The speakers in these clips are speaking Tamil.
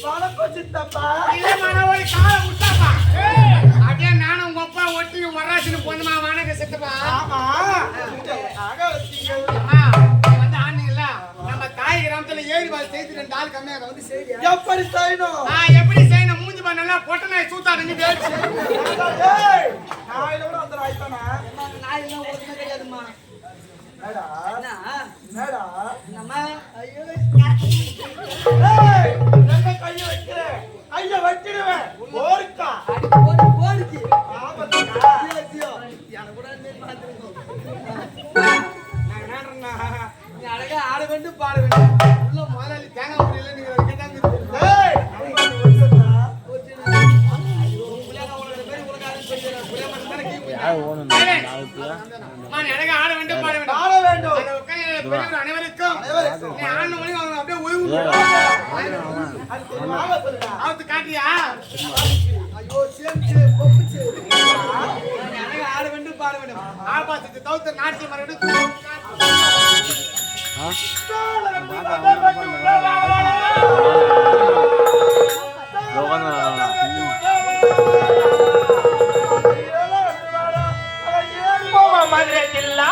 வணக்கம் சித்தப்பா. ஒரு காலை விட்டாப்பா. அதே நானும் உங்க அப்பா ஒட்டி வராசின்னு பொண்ணுமா வணக்கம் சித்தப்பா. ஆமா வந்து ஆனீங்களா நம்ம தாய் கிராமத்துல ஏறி வாழ் செய்து 2 ஆள் கம்மியாக வந்து செய்தி எப்படி செய்யணும்? எப்படி செய்யணும்? மூஞ்சி பா நல்லா பொட்ட நாய் சூத்தாடுங்க வேறு நாயில கூட அந்த நாய் தானே. நாய் எல்லாம் ஒருத்தமே கிடையாதுமா. என்னடா என்னடா என்னம்மா? ஐயோ ஏய் என்ன கைய வைக்கிற? கைய வச்சிடுவேன். ஓர்க்கா அடி போடுச்சு. ஆபத்துடா. ஐயோ எனக்கு கூட நீ பாத்துறோம். நான் என்னறேன்னா நீ அழகா ஆட வேண்டும் பாட வேண்டும். உள்ள முதலாளி தேங்காய் முடியல நீங்க கேட்டாங்க. ஏய் நம்ம வச்சிடா. புள்ளையா உனக்கு பேரு உனக்கு ஆட சொல்லிடுற. புள்ளையா மட்டும் தான கீ நான் எனக்கு ஆட வேண்டும் பாட வேண்டும். ஆட வேண்டும். அந்த உட்கார்ந்து பெரியவர் அனைவருக்கும் நீ ஆடணும் மணி அவங்க அப்படியே ஓய்வு அது வாங்க சொல்லுடா. ஆத்து காட்டியா? ஐயோ சேம்ச்சு பொப்புச்சு. நீ அழகா ஆட வேண்டும் பாட வேண்டும். ஆபாசத்தை தவிர்த்து நாட்டிய மறுபடியும் மதுரை ஜில்லா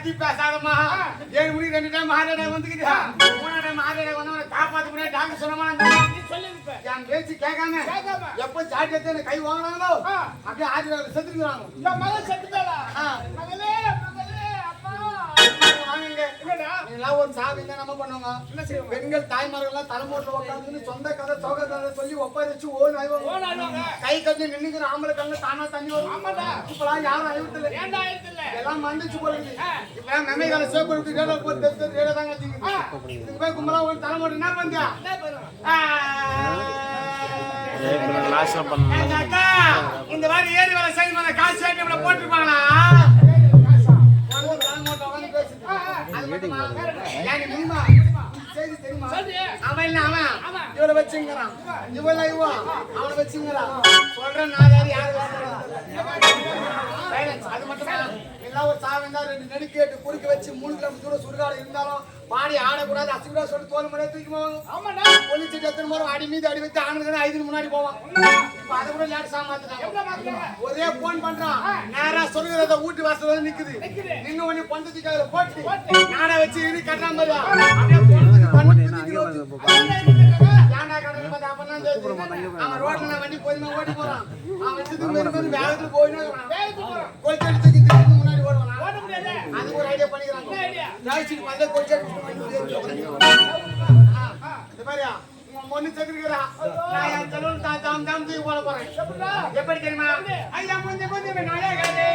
கத்தி பேசாதம்மா 7 மணிக்கு 2 டைம் ஹார்ட் வந்துக்கிட்டு 3 டைம் ஹார்ட் வந்து காப்பாற்ற முடியாது டாக்டர் சொன்னமா நீ சொல்லிருப்ப என் பேச்சு கேட்காம எப்போ சாட்டி எடுத்து கை வாங்கினாங்களோ அப்படியே ஆதிராவில் செத்துக்கிறாங்க என் மகன் செத்துட்டாளா மகளே மகளே அப்பா வாங்குங்க இதெல்லாம் ஒரு சாவிங்க நம்ம பண்ணுவாங்க என்ன செய்வோம் பெண்கள் தாய்மார்கள்லாம் தலைமோட்டில் உட்காந்து சொந்த கதை சோக கதை சொல்லி ஒப்பாரி வச்சு ஓன் ஆடுவாங்க கை கட்டி நின்னுக்கிற ஆம்பளை கண்ணு தானா தண்ணி வரும் ஆமாடா இப்பெல்லாம் யாரும் அழிவுல ஏன்டா ஆயிரத்துல எல்லாம் மந்திச்சு போடுது இப்பெல்லாம் நன்மை கால சேப்பு விட்டு ரேடா போட்டு ரேடா தாங்க வச்சுங்க இதுக்கு போய் கும்பலா ஒரு தலைமோட்டு என்ன பண்ணியா என்ன பண்ணுவோம் அக்கா இந்த மாதிரி ஏறி வர சைடு மேல காசு சேட்டை போட்டுருப்பாங்களா இவரை வச்சுங்கிறான் இவள இவா அவனை வச்சுங்கிறான் சொல்றேன் நாதாரி யாரு அது மட்டும் எல்லாம் ஒரு சாவம் தான் 2 நெடுக்கேட்டு குறுக்க வச்சு 3 கிலோமீட்டர் தூரம் சுடுகாடு இருந்தாலும் பாடி ஆடக்கூடாது அசுக்கூடா சொல்லி தோல் முறையை தூக்கி போவாங்க ஆமாடா பொலிச்சு எத்தனை முறை அடி மீது அடி வச்சு ஆணுக்கு 5 முன்னாடி போவான் இப்ப அதை கூட லேட் சாமாத்துறாங்க ஒரே போன் பண்றான் நேரா சொல்லுறத ஊட்டி வாசல் வந்து நிக்குது நின்னு ஒண்ணு பந்தத்துக்காக போட்டு நாடா வச்சு இடி கட்டாம பாரு அப்படியே ஏன்டா கடந்து பார்த்தா அப்பதான் தெரியுது அவன் ரோட்ல வண்டி போயிமா ஓடி போறான் அவன் வச்சுட்டு மாதிரி வேகத்துல போயினா கொளுத்தி முன்னாடி ஓடுவான் ஓட முடியாது அது ஒரு ஐடியா பண்ணிக்கிறாங்க ஐடியா ராய்ச்சிட்டு வந்து கொளுத்தி இந்த மாதிரியா பொண்ணு செத்துக்கிறா நான் என் செலவு தாம் தாம் தூக்கி போட போறேன் எப்படி தெரியுமா ஐயா முந்தி முந்தி நாளே கதே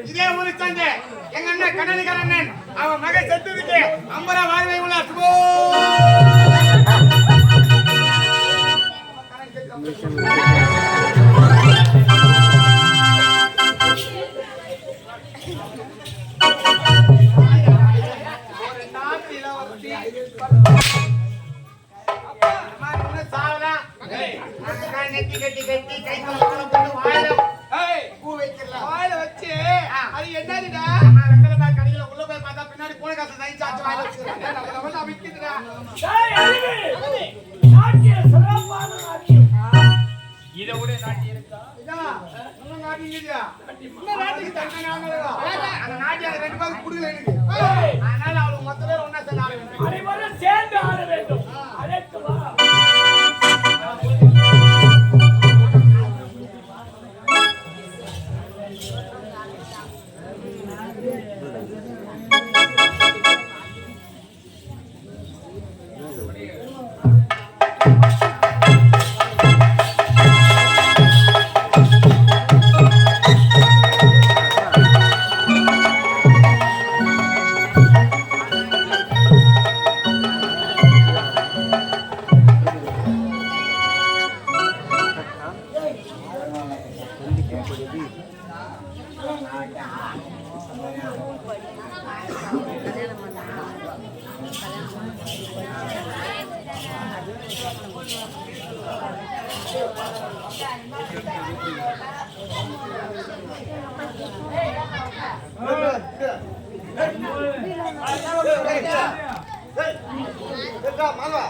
இதே ஊரு சார்ந்த எங்க அண்ணன் கடலிகர் அண்ணன் அவன் மகன் செத்துருக்கு அம்பரா வாழ்வை உள்ள சுபோ நெத்தி கட்டி கட்டி கை பூ வைக்கலாம் வாயில வச்சு அது என்னதுடா கடையில உள்ள போய் பார்த்தா பின்னாடி பூனை காசு தான் சாச்சு வாயில வச்சுக்கிறாங்க விற்கிறா இதை விட நாட்டி இருக்கா அந்த நாட்டியார் 2 பேருக்கு குடுக்கல எனக்கு அதனால அவளுக்கு மொத்த பேர் ஒன்னா சேர்ந்து ஆட வேண்டும் அனைவரும் சேர்ந்து ஆட வேண்டும் அழைத்து வா மாமா